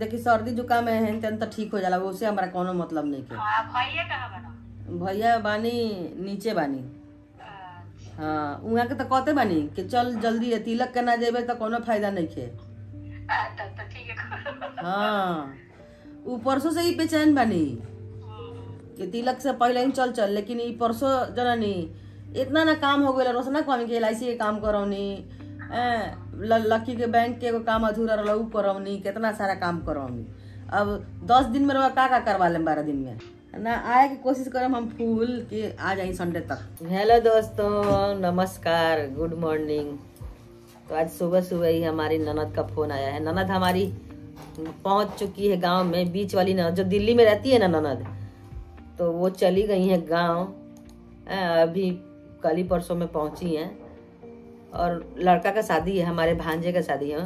देखी सर्दी जुकाम है तेन तो ठीक हो जाला, उससे हमारा कोनो मतलब नहीं के। भैया कहाँ बना? भैया बानी नीचे बानी। हाँ उहाँ के तो कहते बानी कि चल जल्दी है, तिलक के ना जेबे तो कोनो फायदा नहीं खे। तब तो ठीक है। हाँ ऊ परसों से ही बेचैन बानी कि तिलक से पहले ही चल चल, लेकिन ई परसों जननी इतना ना काम हो गया। रोशना कहनी कि LIC के काम करौनी, लक्की के बैंक के एगो काम अधूरा रहा ऊ करौनी, कितना सारा काम करौनी। अब 10 दिन में रहा का करवा लें 12 दिन में ना। आए की कोशिश करम हम फूल कि आ जाए संडे तक। हेलो दोस्तों, नमस्कार, गुड मॉर्निंग। तो आज सुबह सुबह ही हमारी ननद का फोन आया है। ननद हमारी पहुंच चुकी है गांव में। बीच वाली ननद जो दिल्ली में रहती है ना ननद, तो वो चली गई है गांव। अभी कल ही परसों में पहुंची हैं। और लड़का का शादी है, हमारे भांजे का शादी है,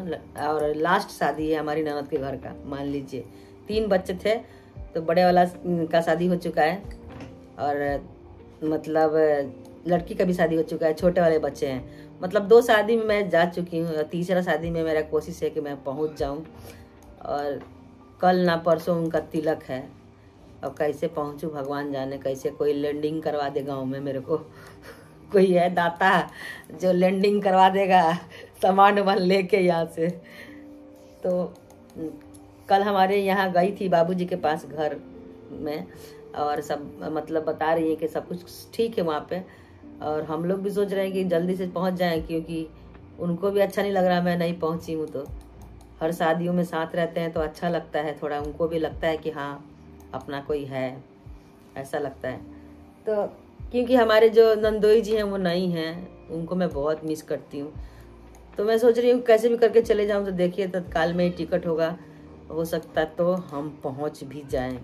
और लास्ट शादी है हमारी ननद के घर का। मान लीजिए 3 बच्चे थे, तो बड़े वाला का शादी हो चुका है, और मतलब लड़की का भी शादी हो चुका है। छोटे वाले बच्चे हैं। मतलब 2 शादी में मैं जा चुकी हूँ, और तीसरा शादी में मेरा कोशिश है कि मैं पहुँच जाऊँ। और कल ना परसों उनका तिलक है। और कैसे पहुँचूँ भगवान जाने, कैसे कोई लैंडिंग करवा दे गाँव में मेरे को। कोई है दाता जो लैंडिंग करवा देगा सामान वामान लेके यहाँ से। तो कल हमारे यहाँ गई थी बाबूजी के पास घर में, और सब मतलब बता रही है कि सब कुछ ठीक है वहाँ पे। और हम लोग भी सोच रहे हैं कि जल्दी से पहुँच जाएं, क्योंकि उनको भी अच्छा नहीं लग रहा मैं नहीं पहुँची हूँ। तो हर शादियों में साथ रहते हैं तो अच्छा लगता है, थोड़ा उनको भी लगता है कि हाँ अपना कोई है, ऐसा लगता है। तो क्योंकि हमारे जो नंदोई जी हैं वो नहीं हैं, उनको मैं बहुत मिस करती हूँ। तो मैं सोच रही हूँ कैसे भी करके चले जाऊँ। तो देखिए तत्काल में ही टिकट होगा, हो सकता तो हम पहुँच भी जाएं।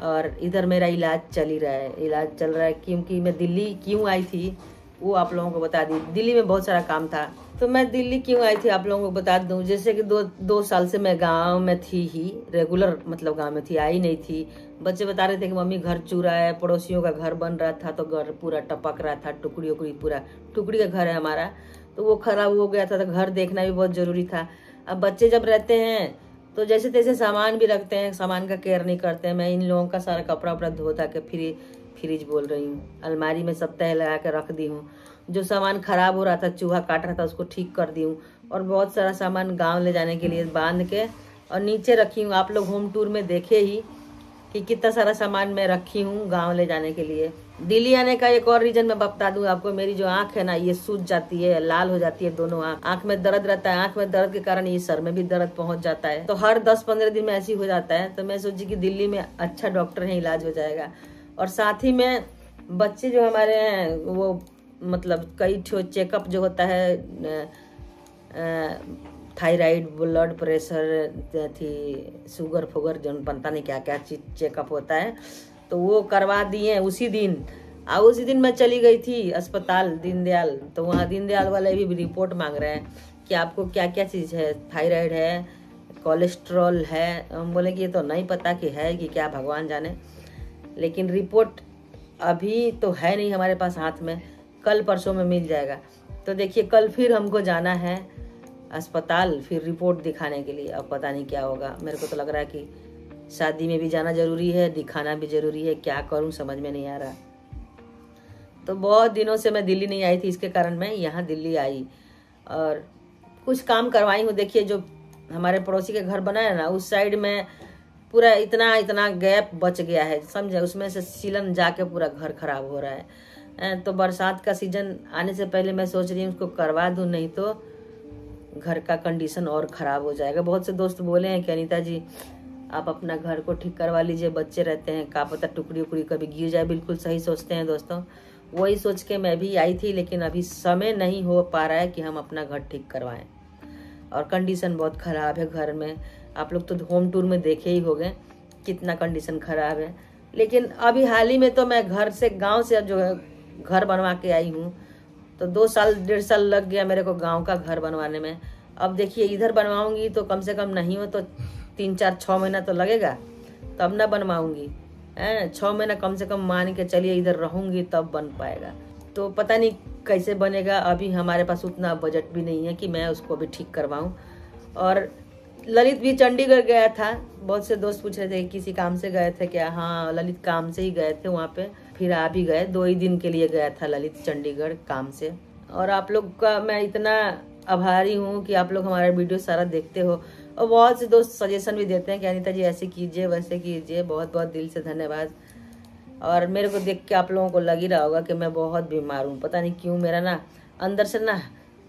और इधर मेरा इलाज चल ही रहा है, इलाज चल रहा है। क्योंकि मैं दिल्ली क्यों आई थी वो आप लोगों को बता दी। दिल्ली में बहुत सारा काम था, तो मैं दिल्ली क्यों आई थी आप लोगों को बता दूं। जैसे कि दो साल से मैं गांव में थी ही, रेगुलर मतलब गांव में थी, आई नहीं थी। बच्चे बता रहे थे कि मम्मी घर चूरा है, पड़ोसियों का घर बन रहा था तो घर पूरा टपक रहा था, टुकड़ी उकड़ी पूरा, टुकड़ी का घर है हमारा, तो वो खराब हो गया था। तो घर देखना भी बहुत जरूरी था। अब बच्चे जब रहते हैं तो जैसे तैसे सामान भी रखते हैं, सामान का केयर नहीं करते हैं। मैं इन लोगों का सारा कपड़ा उपड़ा धो धा के फ्रिज बोल रही हूँ, अलमारी में सब तह लगा के रख दी हूँ। जो सामान खराब हो रहा था, चूहा काट रहा था, उसको ठीक कर दी हूँ। और बहुत सारा सामान गांव ले जाने के लिए बांध के और नीचे रखी हूँ। आप लोग होम टूर में देखे ही कि कितना सारा सामान मैं रखी हूँ गांव ले जाने के लिए। दिल्ली आने का एक और रीजन मैं बता दूं आपको। मेरी जो आंख है ना, ये सूज जाती है, लाल हो जाती है दोनों आंख। आंख में दर्द रहता है, आंख में दर्द के कारण ये सर में भी दर्द पहुंच जाता है। तो हर 10-15 दिन में ऐसी हो जाता है। तो मैं सोची कि दिल्ली में अच्छा डॉक्टर है, इलाज हो जाएगा। और साथ ही में बच्चे जो हमारे हैं वो मतलब कई चेकअप जो होता है, थायराइड, ब्लड प्रेशर थी, शुगर फुगर, जो पता नहीं क्या क्या चीज चेकअप होता है, तो वो करवा दिए उसी दिन। उसी दिन मैं चली गई थी अस्पताल दीनदयाल। तो वहाँ दीनदयाल वाले भी रिपोर्ट मांग रहे हैं कि आपको क्या क्या चीज़ है, थायराइड है, कोलेस्ट्रॉल है। हम बोले कि ये तो नहीं पता कि है कि क्या, भगवान जाने। लेकिन रिपोर्ट अभी तो है नहीं हमारे पास हाथ में, कल परसों में मिल जाएगा। तो देखिए कल फिर हमको जाना है अस्पताल, फिर रिपोर्ट दिखाने के लिए। अब पता नहीं क्या होगा। मेरे को तो लग रहा है कि शादी में भी जाना जरूरी है, दिखाना भी जरूरी है। क्या करूं समझ में नहीं आ रहा। तो बहुत दिनों से मैं दिल्ली नहीं आई थी, इसके कारण मैं यहाँ दिल्ली आई और कुछ काम करवाई हूँ। देखिए जो हमारे पड़ोसी के घर बना है ना, उस साइड में पूरा इतना गैप बच गया है, समझे। उसमें से सीलन जाके पूरा घर खराब हो रहा है। तो बरसात का सीजन आने से पहले मैं सोच रही हूँ उसको करवा दूँ, नहीं तो घर का कंडीशन और ख़राब हो जाएगा। बहुत से दोस्त बोले हैं कि अनीता जी आप अपना घर को ठीक करवा लीजिए, बच्चे रहते हैं, क्या पता टुकड़ी उकड़ी कभी गिर जाए। बिल्कुल सही सोचते हैं दोस्तों, वही सोच के मैं भी आई थी। लेकिन अभी समय नहीं हो पा रहा है कि हम अपना घर ठीक करवाएं, और कंडीशन बहुत ख़राब है घर में। आप लोग तो होम टूर में देखे ही होंगे कितना कंडीशन ख़राब है। लेकिन अभी हाल ही में तो मैं घर से, गाँव से जो है घर बनवा के आई हूँ। तो 2 साल 1.5 साल लग गया मेरे को गांव का घर बनवाने में। अब देखिए इधर बनवाऊंगी तो कम से कम नहीं हो तो 3-4-6 महीना तो लगेगा, तब ना बनवाऊंगी। 6 महीना कम से कम मान के चलिए इधर रहूंगी तब बन पाएगा। तो पता नहीं कैसे बनेगा। अभी हमारे पास उतना बजट भी नहीं है कि मैं उसको भी ठीक करवाऊं। और ललित भी चंडीगढ़ गया था। बहुत से दोस्त पूछ रहे थे किसी काम से गए थे क्या। हाँ, ललित काम से ही गए थे वहाँ पे, फिर आ भी गए। 2 ही दिन के लिए गया था ललित चंडीगढ़ काम से। और आप लोग का मैं इतना आभारी हूँ कि आप लोग हमारा वीडियो सारा देखते हो, और बहुत से दोस्त सजेशन भी देते हैं कि अनीता जी ऐसे कीजिए वैसे कीजिए। बहुत बहुत दिल से धन्यवाद। और मेरे को देख के आप लोगों को लग ही रहा होगा कि मैं बहुत बीमार हूँ, पता नहीं क्यों। मेरा ना अंदर से ना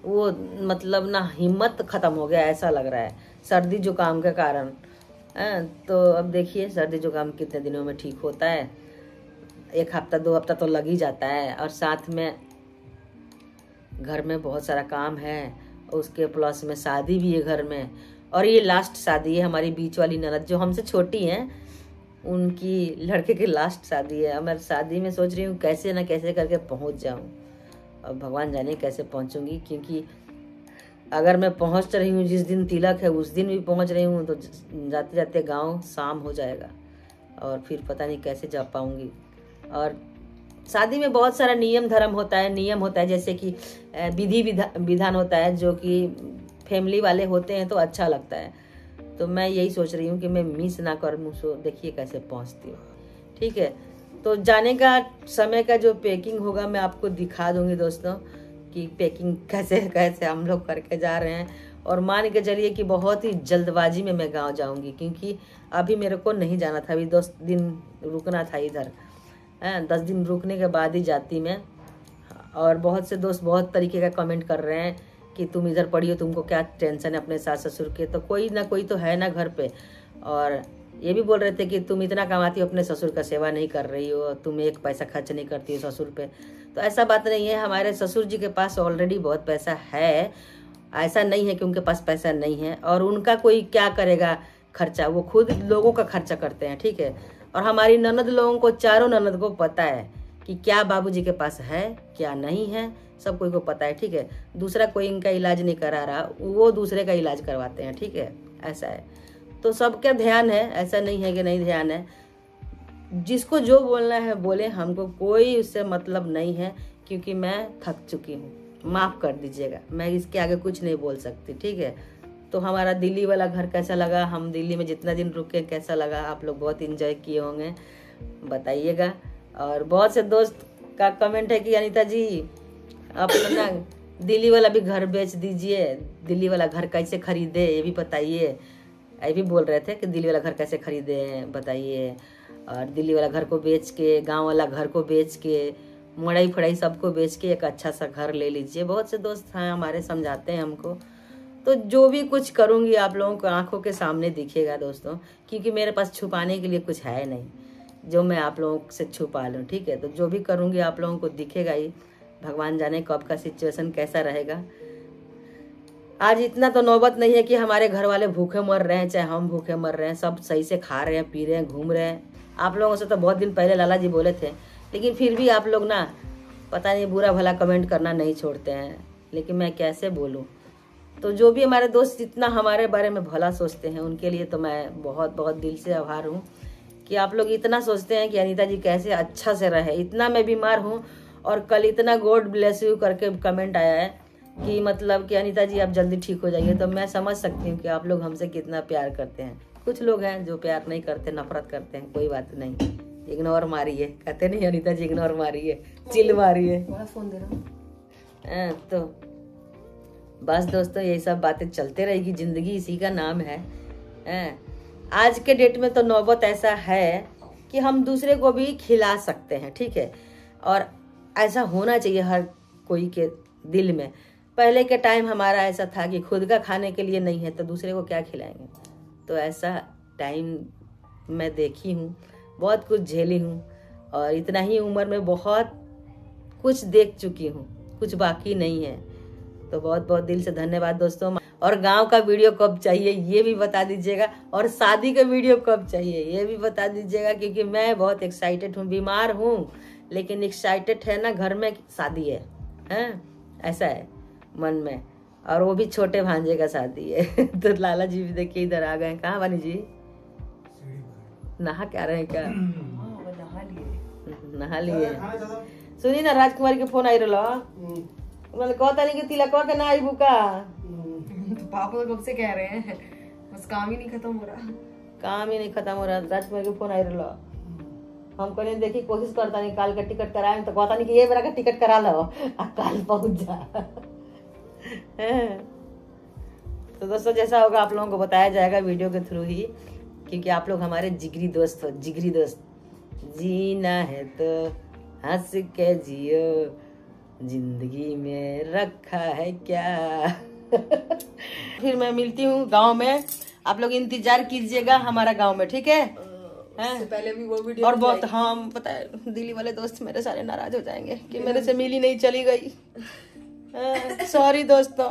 वो मतलब ना हिम्मत खत्म हो गया ऐसा लग रहा है, सर्दी जुकाम के कारण। तो अब देखिए सर्दी जुकाम कितने दिनों में ठीक होता है। 1 हफ्ता 2 हफ्ता तो लग ही जाता है। और साथ में घर में बहुत सारा काम है, उसके प्लस में शादी भी है घर में। और ये लास्ट शादी है हमारी बीच वाली ननद जो हमसे छोटी हैं, उनकी लड़के की लास्ट शादी है। मैं शादी में सोच रही हूँ कैसे ना कैसे करके पहुँच जाऊँ। अब भगवान जाने कैसे पहुँचूँगी, क्योंकि अगर मैं पहुँच रही हूँ जिस दिन तिलक है उस दिन भी पहुँच रही हूँ तो जाते जाते गांव शाम हो जाएगा, और फिर पता नहीं कैसे जा पाऊँगी। और शादी में बहुत सारा नियम धर्म होता है, नियम होता है, जैसे कि विधि विधान होता है जो कि फैमिली वाले होते हैं तो अच्छा लगता है। तो मैं यही सोच रही हूँ कि मैं मिस ना करूँ। सो देखिए कैसे पहुँचती हूँ। ठीक है, तो जाने का समय का जो पैकिंग होगा मैं आपको दिखा दूंगी दोस्तों कि पैकिंग कैसे कैसे हम लोग करके जा रहे हैं। और मान के चलिए कि बहुत ही जल्दबाजी में मैं गांव जाऊंगी, क्योंकि अभी मेरे को नहीं जाना था, अभी 10 दिन रुकना था इधर। 10 दिन रुकने के बाद ही जाती मैं। और बहुत से दोस्त बहुत तरीके का कमेंट कर रहे हैं कि तुम इधर पढ़ी हो, तुमको क्या टेंशन है अपने सास ससुर के। तो कोई ना कोई तो है ना घर पे। और ये भी बोल रहे थे कि तुम इतना कमाती हो अपने ससुर का सेवा नहीं कर रही हो, तुम 1 पैसा खर्च नहीं करती हो ससुर पे। तो ऐसा बात नहीं है, हमारे ससुर जी के पास ऑलरेडी बहुत पैसा है। ऐसा नहीं है कि उनके पास पैसा नहीं है, और उनका कोई क्या करेगा खर्चा, वो खुद लोगों का खर्चा करते हैं। ठीक है, और हमारी ननद लोगों को, चारों ननद को पता है कि क्या बाबूजी के पास है क्या नहीं है, सब कोई को पता है। ठीक है, दूसरा कोई इनका इलाज नहीं करा रहा, वो दूसरे का इलाज करवाते हैं। ठीक है, ऐसा है। तो सबका ध्यान है, ऐसा नहीं है कि नहीं ध्यान है। जिसको जो बोलना है बोले, हमको कोई उससे मतलब नहीं है, क्योंकि मैं थक चुकी हूँ। माफ़ कर दीजिएगा, मैं इसके आगे कुछ नहीं बोल सकती। ठीक है, तो हमारा दिल्ली वाला घर कैसा लगा, हम दिल्ली में जितना दिन रुके कैसा लगा, आप लोग बहुत इंजॉय किए होंगे, बताइएगा। और बहुत से दोस्त का कमेंट है कि अनीता जी आप ना दिल्ली वाला भी घर बेच दीजिए, दिल्ली वाला घर कैसे खरीदे ये भी बताइए। ये भी बोल रहे थे कि दिल्ली वाला घर कैसे खरीदे बताइए। और दिल्ली वाला घर को बेच के, गांव वाला घर को बेच के, मड़ाई फड़ाई सबको बेच के एक अच्छा सा घर ले लीजिए। बहुत से दोस्त हैं हमारे, समझाते हैं हमको। तो जो भी कुछ करूँगी आप लोगों को आंखों के सामने दिखेगा दोस्तों, क्योंकि मेरे पास छुपाने के लिए कुछ है नहीं जो मैं आप लोगों से छुपा लूँ। ठीक है, तो जो भी करूँगी आप लोगों को दिखेगा ही। भगवान जाने कब का सिचुएशन कैसा रहेगा। आज इतना तो नौबत नहीं है कि हमारे घर वाले भूखे मर रहे हैं, चाहे हम भूखे मर रहे हैं। सब सही से खा रहे हैं, पी रहे हैं, घूम रहे हैं। आप लोगों से तो बहुत दिन पहले लाला जी बोले थे, लेकिन फिर भी आप लोग ना पता नहीं बुरा भला कमेंट करना नहीं छोड़ते हैं। लेकिन मैं कैसे बोलूं। तो जो भी हमारे दोस्त जितना हमारे बारे में भला सोचते हैं, उनके लिए तो मैं बहुत बहुत दिल से आभार हूँ कि आप लोग इतना सोचते हैं कि अनीता जी कैसे अच्छा से रहे। इतना मैं बीमार हूँ, और कल इतना गॉड ब्लेस यू करके कमेंट आया है कि मतलब कि अनीता जी आप जल्दी ठीक हो जाइए। तो मैं समझ सकती हूँ कि आप लोग हमसे कितना प्यार करते हैं। कुछ लोग हैं जो प्यार नहीं करते, नफरत करते हैं, कोई बात नहीं, इग्नोर मारिए। कहते नहीं अनीता जी इग्नोर मारिए, चिल मारिए। फोन दे रहा हूँ। तो बस दोस्तों यही सब बातें चलते रहेगी, जिंदगी इसी का नाम है। आज के डेट में तो नौबत ऐसा है कि हम दूसरे को भी खिला सकते हैं। ठीक है, और ऐसा होना चाहिए हर कोई के दिल में। पहले के टाइम हमारा ऐसा था कि खुद का खाने के लिए नहीं है तो दूसरे को क्या खिलाएंगे। तो ऐसा टाइम मैं देखी हूँ, बहुत कुछ झेली हूँ, और इतना ही उम्र में बहुत कुछ देख चुकी हूँ, कुछ बाकी नहीं है। तो बहुत बहुत दिल से धन्यवाद दोस्तों। और गांव का वीडियो कब चाहिए ये भी बता दीजिएगा, और शादी का वीडियो कब चाहिए ये भी बता दीजिएगा, क्योंकि मैं बहुत एक्साइटेड हूँ। बीमार हूँ लेकिन एक्साइटेड है ना, घर में शादी है ऐसा है मन में, और वो भी छोटे भांजे का शादी है। तो लाला जी भी देखिए इधर आ गए। कहाँ बनी जी, नहा क्या रहे हैं क्या? नहा लिए। सुनी ना राजकुमारी के फोन आई रहा, कहता नहीं कि तिलक के ना आई बुका। तो पापा कब से कह रहे हैं, बस काम ही नहीं खत्म हो रहा। काम ही नहीं खत्म हो रहा। राजकुमार के फोन आई रहा, हम कहने देखी कोशिश करता नहीं काल का टिकट कराए, तो कहता नहीं कि ये बेरा का टिकट करा लो आ काल पहुंच जा। तो दोस्तों जैसा होगा आप लोगों को बताया जाएगा वीडियो के थ्रू ही, क्योंकि आप लोग हमारे जिगरी दोस्त हो, जिगरी दोस्त। जीना है तो हंस के जियो, जिंदगी में रखा है क्या। फिर मैं मिलती हूँ गांव में, आप लोग इंतजार कीजिएगा हमारा गांव में, ठीक है? इससे पहले भी वो वीडियो और बहुत हाँ पता है, दिल्ली वाले दोस्त मेरे सारे नाराज हो जाएंगे कि मेरे से मिली नहीं, चली गई। सॉरी दोस्तों,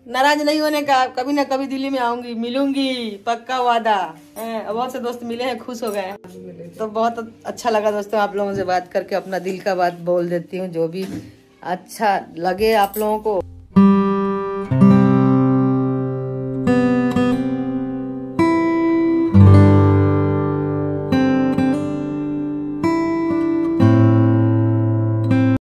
नाराज नहीं होने का, कभी ना कभी दिल्ली में आऊंगी, मिलूंगी, पक्का वादा। बहुत से दोस्त मिले हैं, खुश हो गए। तो बहुत अच्छा लगा दोस्तों आप लोगों से बात करके, अपना दिल का बात बोल देती हूँ, जो भी अच्छा लगे आप लोगों को।